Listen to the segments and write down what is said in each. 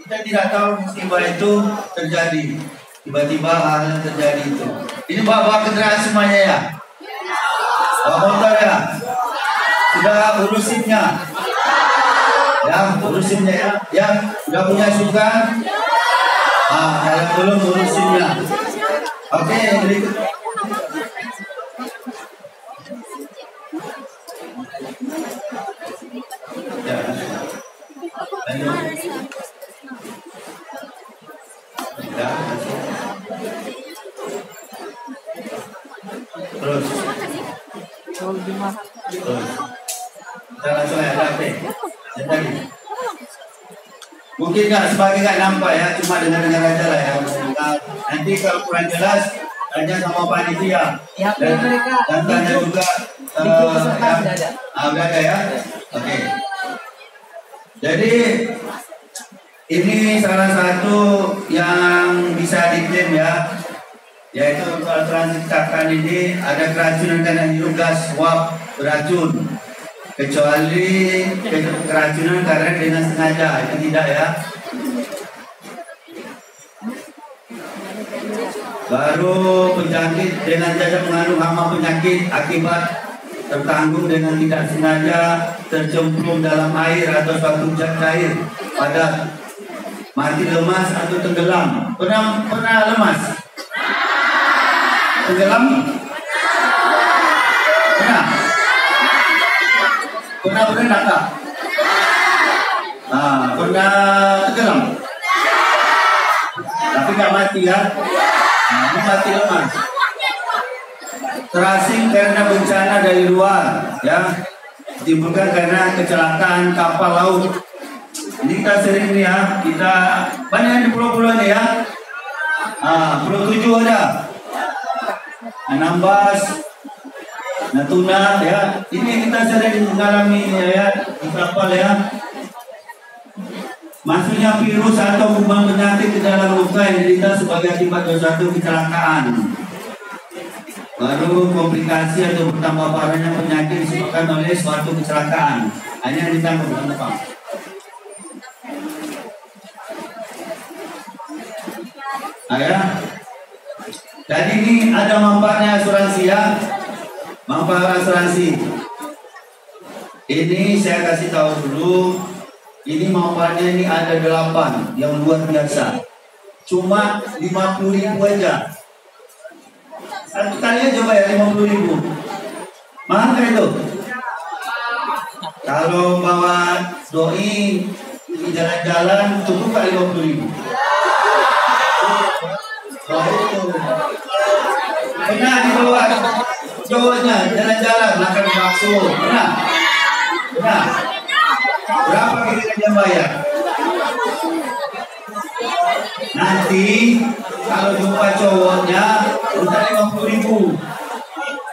Kita tidak tahu musibah itu terjadi. Tiba-tiba hal yang terjadi itu. Ini bawa kendaraan semuanya ya? Bawa motor ya? Sudah urusinnya? Ya, urusinnya ya? Ya, sudah punya sukan? Kalau belum urusinnya. Oke, berikut. Ya. Lanjut. Ya. Terus. Terus. Kita langsung ya, tadi. Mungkin sebagai nggak nampak ya, cuma dengar aja lah ya. Nanti kalau kurang jelas, tanya sama panitia. Dan tanya juga. Udah ada ya. Oke. Jadi ini salah satu yang bisa diklaim ya, yaitu kalau transit katakan ini ada keracunan karena hirup gas uap beracun, kecuali keracunan karena dengan sengaja, itu tidak ya. Baru penyakit dengan cacat mengandung hama penyakit akibat tertanggung dengan tidak sengaja tercemplung dalam air atau suatu zat cair pada mati lemas atau tenggelam. Pernah lemas? Tenggelam? Pernah berenang tak? Pernah tenggelam? Tapi nggak mati ya? Ini mati lemas. Terasing karena bencana dari luar, ya, ditimbulkan karena kecelakaan kapal laut. Ini kita sering nih ya, kita banyak di pulau-pulau nih ya. Pulau 7 ada, Anambas, Natuna ya. Ini kita sering mengalami ya di kapal ya. Masuknya virus atau kuman penyakit ke dalam luka yang diderita sebagai akibat dari suatu kecelakaan. Baru komplikasi atau bertambah parahnya penyakit disebabkan oleh suatu kecelakaan. Hanya ditambah berapa? Ya. Jadi ini ada manfaatnya asuransi ya. Manfaat asuransi. Ini saya kasih tahu dulu. Ini manfaatnya ini ada 8 yang luar biasa. Cuma 50.000 aja. Satu kali aja bayar 50.000. Mahal kan itu? Kalau bawa doi di jalan-jalan cukup kali 50.000. Pernah dibawa cowoknya jalan-jalan makan bakso? Pernah? Berapa kira-kira bayar? Nanti kalau jumpa cowoknya udah 50.000.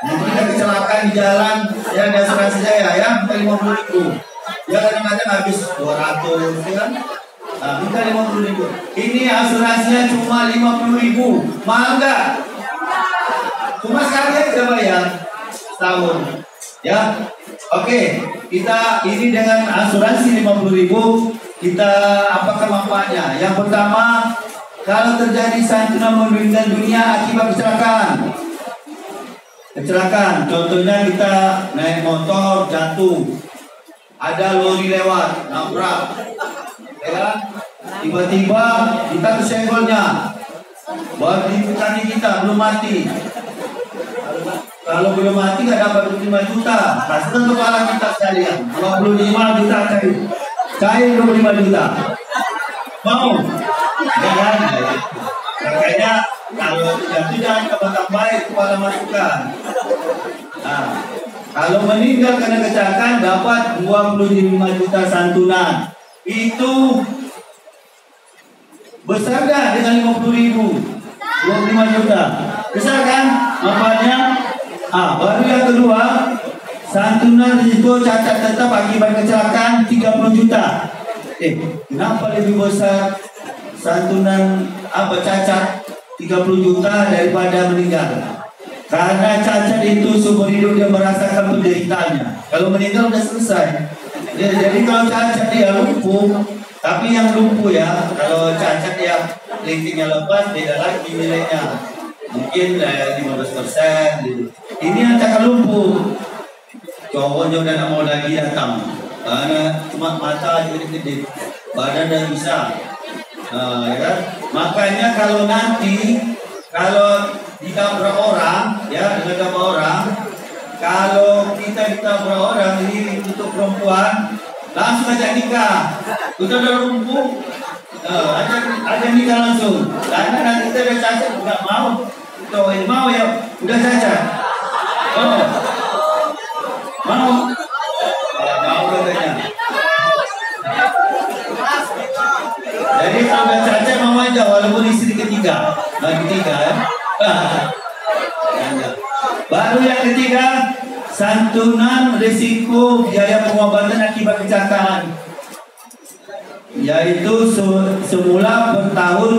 Nanti kita kecelakaan di jalan, ya ada asuransi saya ya, minta 50.000. Ya kadang-kadang habis 200 ya kan? Minta 50.000. Ini asuransinya cuma 50.000. Mahal nggak? Cuma sekali aja bayar setahun. Ya, oke. Kita ini dengan asuransi 50.000. Kita apakah manfaatnya? Yang pertama, kalau terjadi santunan meninggal dunia akibat kecelakaan, contohnya kita naik motor jatuh, ada lori lewat nabrak, ya, tiba-tiba kita kesenggolnya, buat di kaki kita belum mati. Kalau belum mati nggak dapat 25 juta, kasihkan kepala kita sekalian 25 juta cair 25 juta. Mau? Jangan. Makanya kalau jatuh jangan ke tempat baik, kepala masukkan. Kalau meninggal karena kecelakaan dapat 25 juta santunan. Itu besar dah dengan 50.000. 25 juta. Besar kan manfaatnya? Baru yang kedua, santunan risiko cacat tetap akibat kecelakaan 30 juta. Kenapa lebih besar santunan cacat 30 juta daripada meninggal? Karena cacat itu seumur hidup dia merasakan penderitaannya. Kalau meninggal udah selesai. Jadi kalau cacat dia lumpuh, Tapi yang lumpuh ya, kalau cacat yang lintingnya lepas, beda lagi nilainya. Mungkin 15% gitu. Ini yang cakap lumpuh. Cowoknya udah gak mau lagi datang. Karena cuma mata aja gede-gede. Badan udah bisa. Ya. Makanya kalau nanti, kalau ditabrak orang, ya dengan tabrak orang, kalau kita ditabrak orang ini untuk perempuan, langsung aja nikah. Kita udah lumpuh, aja nikah langsung. Karena nanti kita udah cacat, nggak mau. Kita mau ya, udah cacat. Oh, mau? Mau katanya. Jadi kalau udah cacat mau aja, walaupun istri ketiga, lagi tiga ya. Baru yang ketiga, santunan risiko biaya pengobatan akibat kecelakaan, yaitu semula per tahun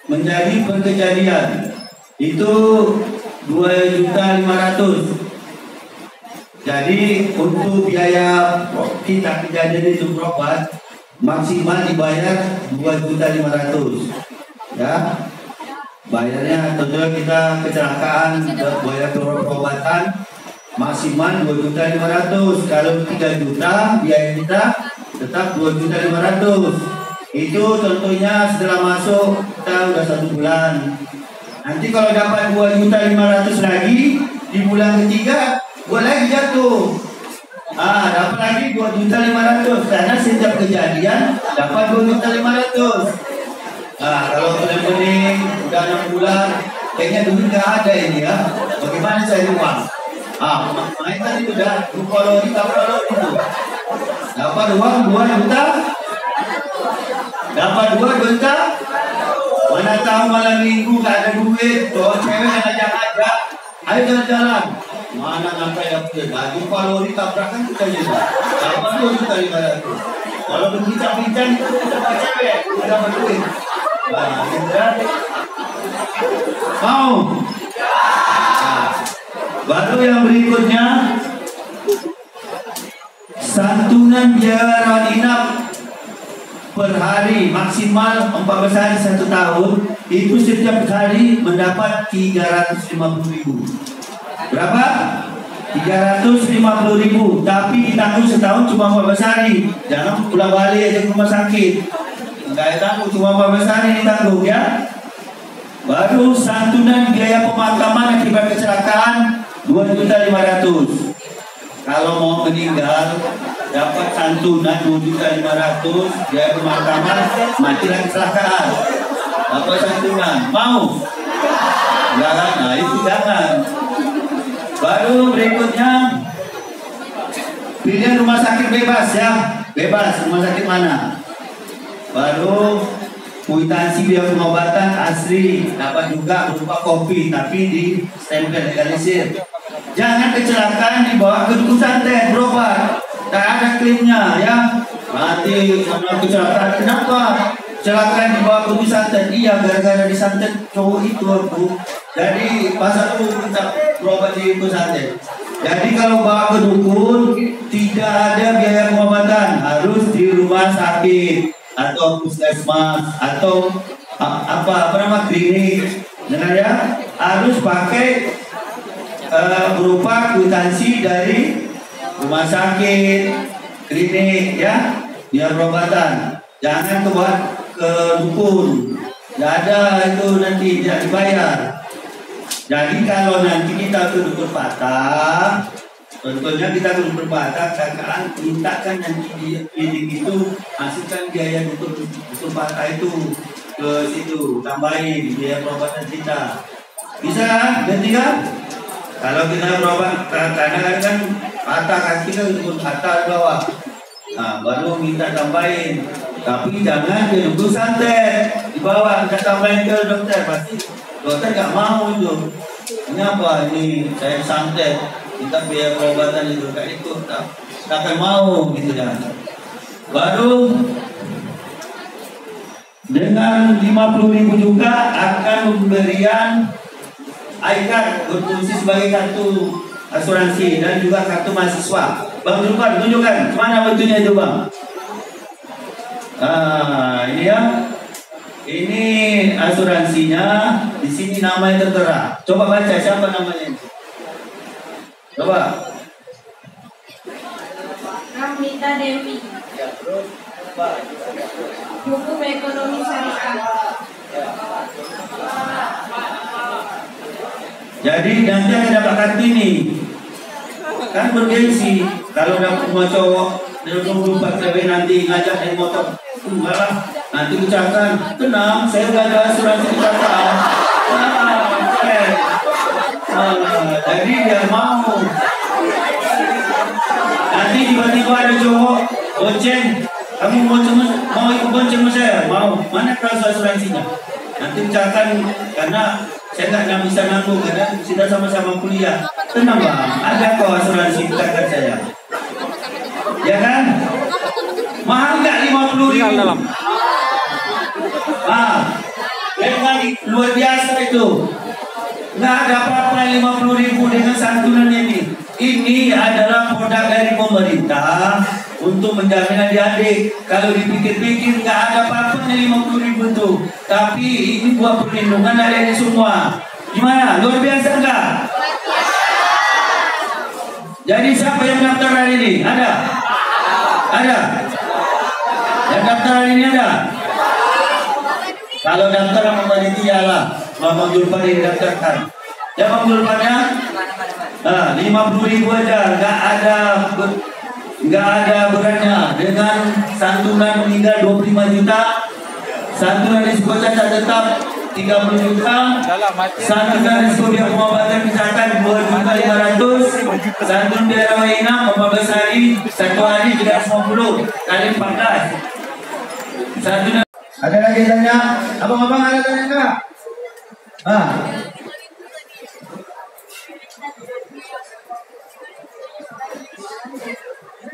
menjadi per kejadian itu 2.500.000. Jadi untuk biaya kita kejadian itu berobat maksimal dibayar 2.500.000 ya. Bayarnya tentunya kita kecelakaan bayar pengobatan maksimal 2.500.000. Kalau 3 juta biaya kita tetap 2.500.000. Itu tentunya setelah masuk kita udah 1 bulan. Nanti kalau dapat 2.500.000 lagi di bulan ketiga buat lagi jatuh. Dapat lagi 2.500.000 karena setiap kejadian dapat 2.500.000. Kalau benar-benar udah 6 bulan, kayaknya duit nggak ada ini ya. Bagaimana cari uang? Main tadi udah lupa lori, itu. Dapat uang 2 juta, dapat 2 juta. Mana tahu malam minggu nggak ada duit, cowok cewek yang ngajak-ngajak, ayo jalan-jalan. Mana sampai dapat? Lupa lori tabrakan kita juga. Dapat 2.500.000. Kalau berbincang-bincang itu kita cewek, udah dapat duit. Mau? Baru yang berikutnya, santunan biaya rawat inap per hari maksimal 14 hari 1 tahun, itu setiap hari mendapat 350.000. Berapa? 350.000, tapi ditanggung setahun cuma 14 hari. Jangan pulang balik aja ke rumah sakit. Enggak tanggung, cuma 14 hari ditanggung ya. Baru santunan biaya pemakaman akibat kecelakaan 2.500.000. Kalau mau meninggal dapat santunan 2.500.000, biaya pemakaman mati lagi kecelakaan. Dapat santunan. Mau? Jangan, nah itu jangan. Baru berikutnya pilihan rumah sakit bebas ya. Bebas rumah sakit mana? Baru kuitansi biaya pengobatan asli dapat juga berupa kopi tapi di stempel legalisir. Jangan kecelakaan dibawa ke duku santet berobat, tak ada klaimnya ya. Mati karena kecelakaan. Kenapa? Kecelakaan dibawa ke duku santet? Iya, gara-gara disantet cowok itu aku. Jadi pasal itu kita berobat di duku santet. Jadi kalau bawa ke dukun tidak ada biaya pengobatan, harus di rumah sakit atau puskesmas atau apa nama klinik, dengar ya, harus pakai berupa kwitansi dari rumah sakit, klinik ya, biar perobatan. Jangan ke dukun, tidak ada itu nanti tidak dibayar. Jadi kalau nanti kita ke dukun patah, contohnya kita ke dukun patah, kakak mintakan nanti di klinik itu hasilkan biaya dukun patah itu ke situ, tambahin biaya perobatan kita. Bisa kan? Berarti kan? Kalau kita berobat, kadang-kadang kan patah kaki kan dukun patah di bawah. Nah, baru minta tambahin. Tapi jangan ke dukun santet di bawah, kita tambahin ke dokter, pasti dokter nggak mau itu. Ini apa? Ini saya santet, kita biaya perobatan itu kayak itu, tak akan mau gitu ya. Baru dengan 50.000 juga akan pemberian iCard berfungsi sebagai kartu asuransi dan juga kartu mahasiswa. Bang Zulfan tunjukkan mana bentuknya itu bang. Ini ya. Ini asuransinya. Di sini namanya tertera. Coba baca siapa namanya. Coba. Amita Dewi. Ya, terus. Hukum ekonomi syariah. Jadi nanti akan dapat kartu ini. Kan bergengsi. Kalau dapat semua cowok 24 cewek nanti ngajak naik motor, enggak lah, nanti kecelakaan. Tenang, saya nggak ada asuransi kecelakaan. Jadi dia mau. Nanti tiba-tiba ada cowok bonceng, kamu mau ikut bonceng sama saya? Mau? Mana kalau asuransinya? Nanti kecelakaan karena saya nggak bisa nanggung karena sudah sama-sama kuliah. Tenang bang, ada kok asuransi kecelakaan saya. Ya kan? Mahal nggak 50.000? Memang luar biasa itu. Nggak ada apa-apa 50.000 dengan santunan ini. Ini adalah produk dari pemerintah untuk menjamin adik-adik. Kalau dipikir-pikir nggak ada apa-apa 50.000 itu. Tapi ini buat perlindungan adik-adik semua. Gimana? Luar biasa nggak? Jadi siapa yang daftar hari ini? Ada? Ada? Yang daftar hari ini ada? Kalau daftar sama panitia lah, Mama Julpan yang daftarkan. Ya Mama Julpannya? 50.000 aja, nggak ada beratnya. Dengan santunan meninggal 25 juta, santunan risiko cacat tetap 30 juta, santunan risiko biaya pengobatan misalkan 2.500.000, santunan biaya rawat inap 14 hari, 1 hari 350 kali 14. Santunan. Ada lagi tanya? Abang-abang ada tanya nggak?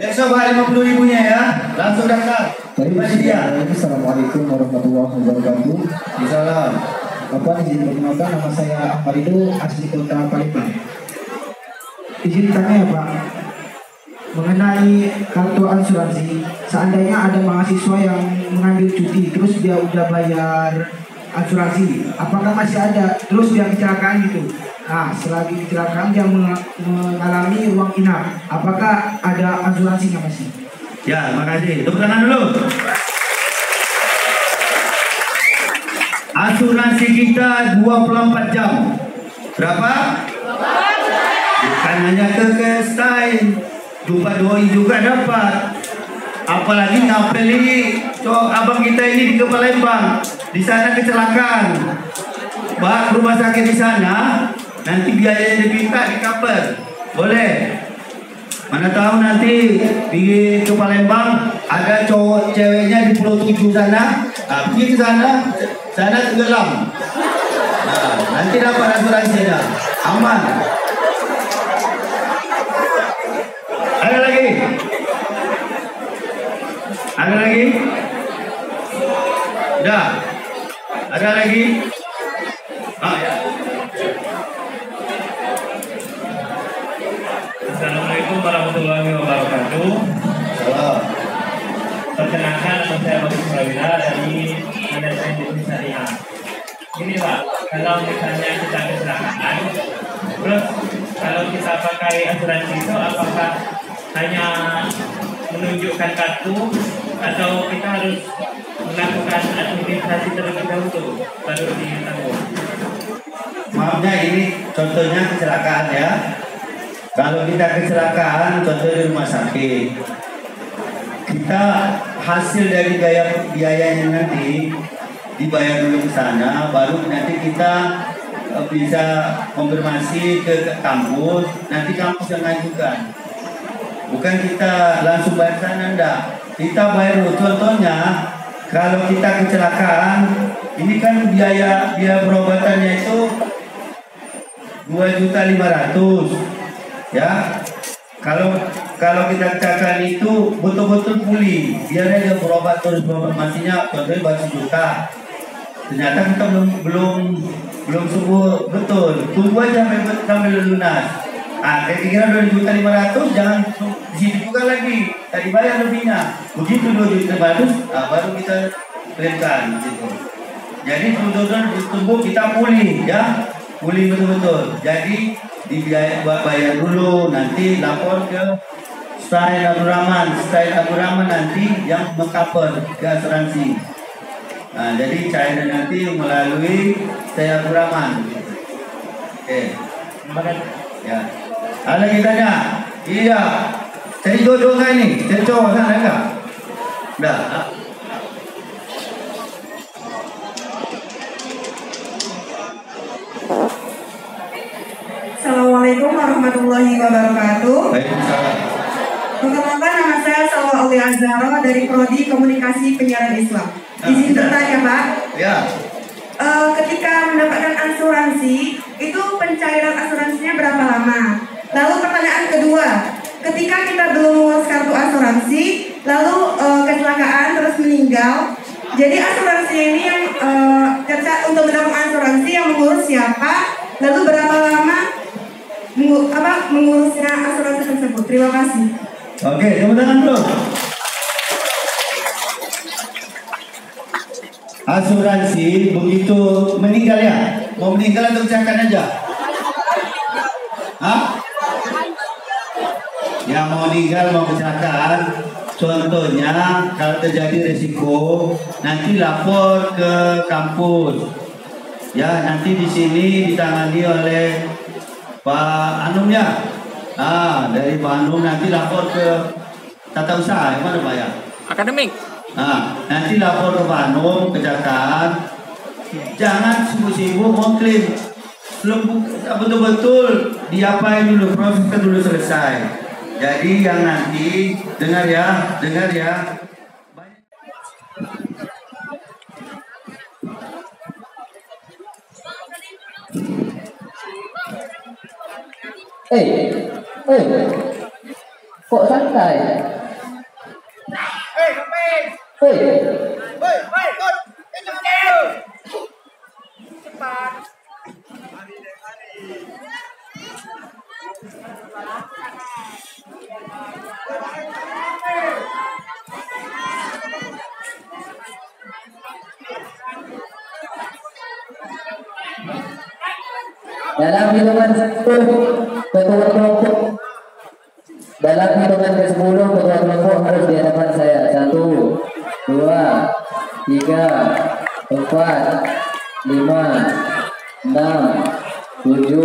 Besok 50.000 ya, langsung daftar. Assalamualaikum warahmatullahi wabarakatuh. Salam. Bapak izin perkenalkan, nama saya Ahmad itu asli Kota Palembang. Izin tanya ya Pak, mengenai kartu asuransi, seandainya ada mahasiswa yang mengambil cuti, terus dia udah bayar asuransi, apakah masih ada? Terus dia kecelakaan gitu. Nah, selagi kecelakaan dia mengalami ruang inap, apakah ada asuransinya masih? Ya, makasih. Tepuk tangan dulu. Asuransi kita 24 jam. Berapa? Bukan hanya ke style, jumpa doi juga dapat. Apalagi ngapel ini, abang kita ini di Palembang, di sana kecelakaan. Pak, rumah sakit di sana, nanti biaya yang diminta di cover. Boleh. Mana tahu nanti di Palembang ada cowok ceweknya di Pulau 7 sana, pergi ke sana tenggelam. Nah, nanti dapat asuransinya, aman. Ada lagi? Ada lagi? Udah? Ada lagi? Ya. Assalamualaikum warahmatullahi wabarakatuh. Salam. Perkenalkan, nama saya Bagus Prawira dari Manajemen Bisnis Syariah. Ini Pak, kalau misalnya kita kecelakaan, terus kalau kita pakai asuransi itu apakah hanya menunjukkan kartu atau kita harus melakukan administrasi terlebih dahulu baru ditanggung? Maafnya ini contohnya kecelakaan ya. Kalau kita kecelakaan, contohnya di rumah sakit, kita hasil dari biayanya nanti dibayar dulu ke sana, baru nanti kita bisa konfirmasi ke kampus, nanti kampus yang ngajukan. Bukan kita langsung bayar sana, enggak. Kita bayar dulu. Contohnya, kalau kita kecelakaan, ini kan biaya perobatannya itu 2.500.000. Ya, kalau kita kecelakaan itu betul-betul pulih, biarnya dia berobat terus masihnya contohnya baru 1 juta. Ternyata kita belum sembuh betul, tunggu aja sampai lunas. Kira-kira 2.500.000 jangan di sini juga lagi tadi bayar lebihnya. Begitu 2 juta bonus, baru kita klaimkan gitu. Jadi betul-betul tubuh kita pulih ya, pulih betul-betul. Jadi bayar dulu, nanti lapor ke Style Abdurrahman nanti yang mengcover ke asuransi. Nah, jadi cairan nanti melalui Style Abdurrahman. Oke. Ya. Ada kita tanya? Iya. Cari jodoh nggak ini? Cari cowok sana enggak? Udah. Assalamualaikum warahmatullahi wabarakatuh. Waalaikumsalam. Perkenalkan, nama saya Salwa Aulia Azhara dari Prodi Komunikasi Penyiaran Islam. Izin bertanya, Pak. Ya. Ketika mendapatkan asuransi, itu pencairan asuransinya berapa lama? Lalu pertanyaan kedua, ketika kita belum mengurus kartu asuransi, lalu kecelakaan terus meninggal, jadi asuransi ini yang untuk mendapatkan asuransi yang mengurus siapa? Lalu berapa lama mengurusnya asuransi tersebut? Terima kasih. Oke, tepuk tangan dulu. Asuransi begitu meninggal ya? Mau meninggal atau kecelakaan aja? Hah? Yang mau meninggal, mau kecelakaan, contohnya kalau terjadi resiko, nanti lapor ke kampus. Ya, nanti di sini ditangani oleh Pak Anum ya. Dari Pak Anum nanti lapor ke tata usaha, yang mana Pak ya? Akademik. Nanti lapor ke Pak Anum, kecelakaan. Jangan sibuk-sibuk mau klaim. Belum betul-betul diapain dulu, prosesnya dulu selesai. Jadi yang nanti dengar ya. Kok santai? Dalam hitungan 10, ketua kelompok. Dalam hitungan ke 10, ketua kelompok harus di hadapan saya. 1, 2, 3, 4, 5, 6, 7,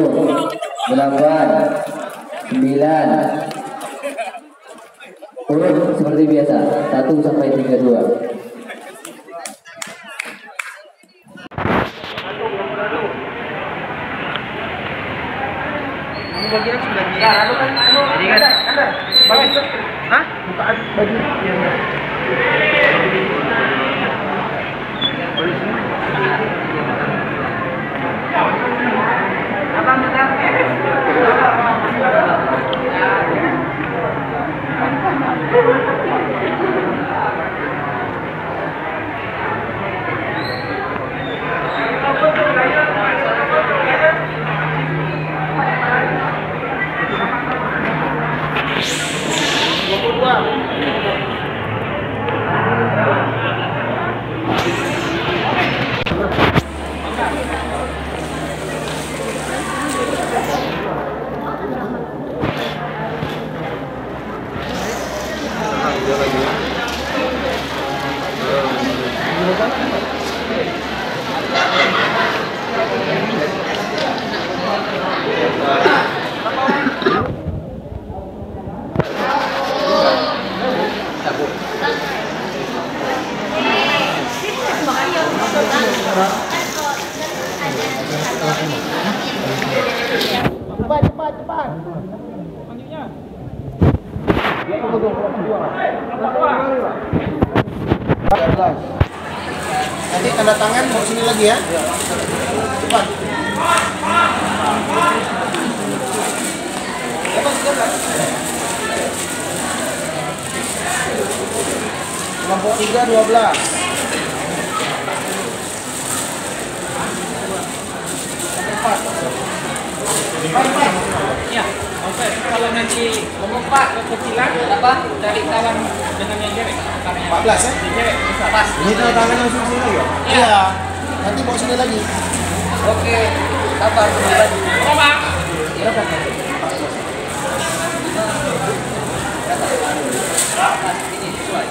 8, 9. Urut seperti biasa. 1 sampai 32. Bagian sudah jadi kan baju hah bukaan baju abang betul cepat. Lanjutnya. Nanti tanda tangan mau sini lagi ya. Cepat. Kelompok 3 12. Ya, oke. Kalau nanti melompat ke kecilan, apa? Cari kawan dengan yang cewek. 14 ya? Cewek, pas. Ini tanda tangan langsung sini lagi ya? Iya. Nanti bawa sini lagi. Oke, sabar kembali. Berapa? Berapa? Ini sesuai.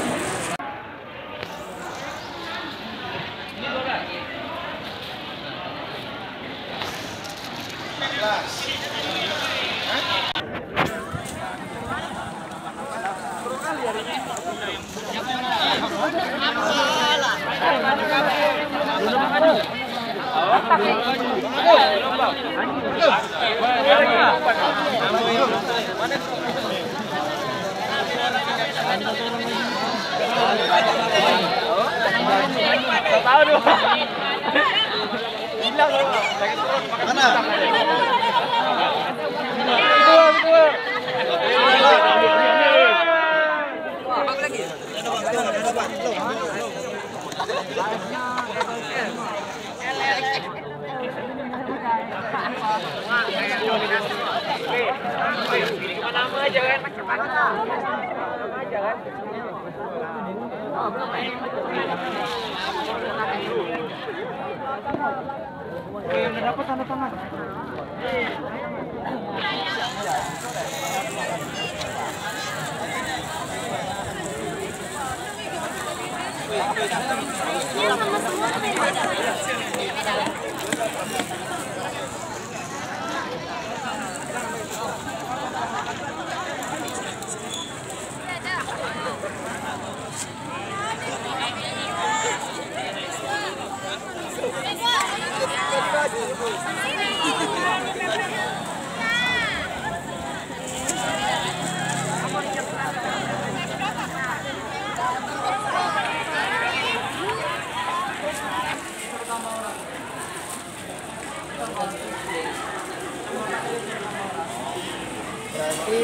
Berarti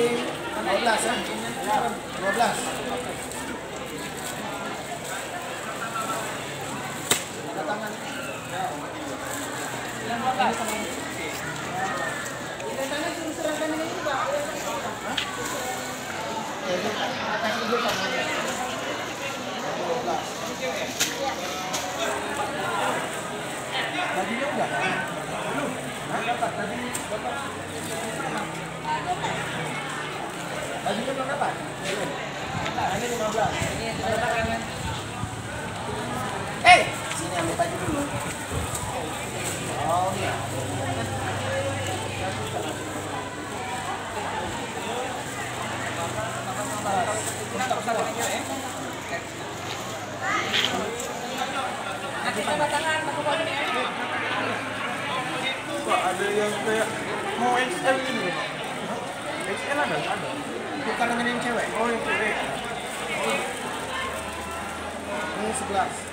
12 ya? 12. Tanda tangan. Bajunya udah? Belum? Dapat tadi. Bajunya belum dapat? Belum. Ini 15. Ini tangan. Sini ambil baju dulu. Oh iya. Kok ada yang kayak mau XL ini? XL ada? Bukan dengan yang cewek? Oh yang cewek. Ini 11.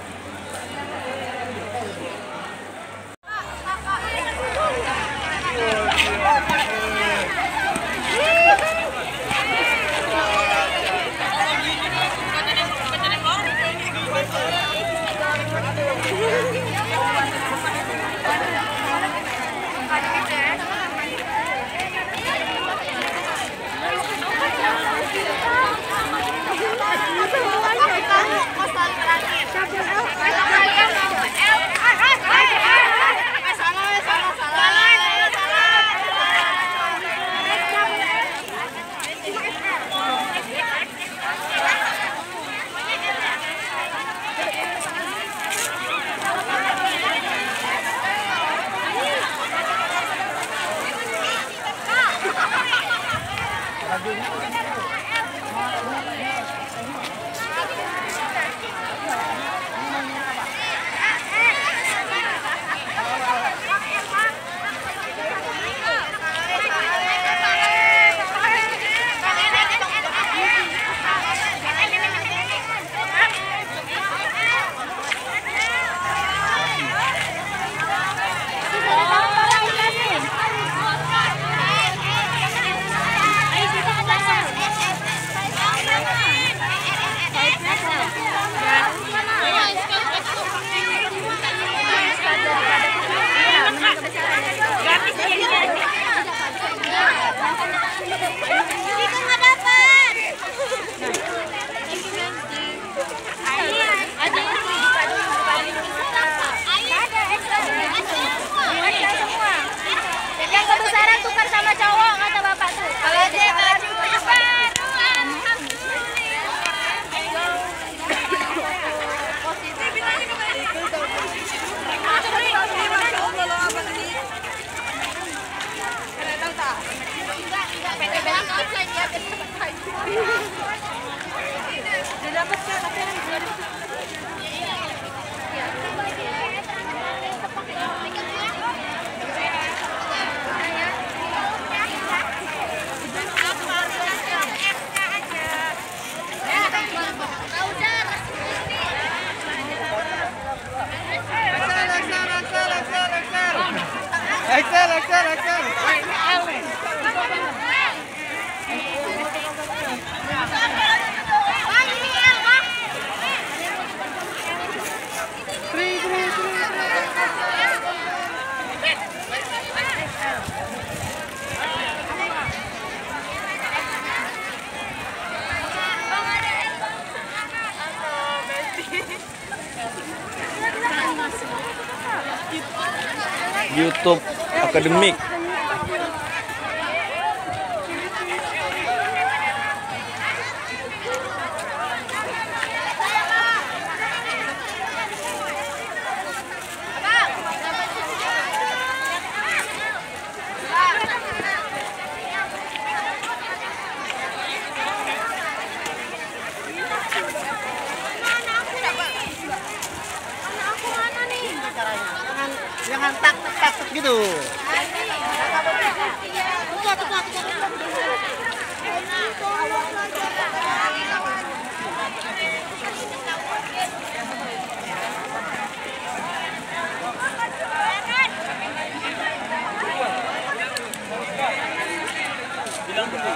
sama cowok kata bapak tuh. Kalau dia baju baru Excel. YouTube akademik. Jangan tak gitu. Bilang dulu.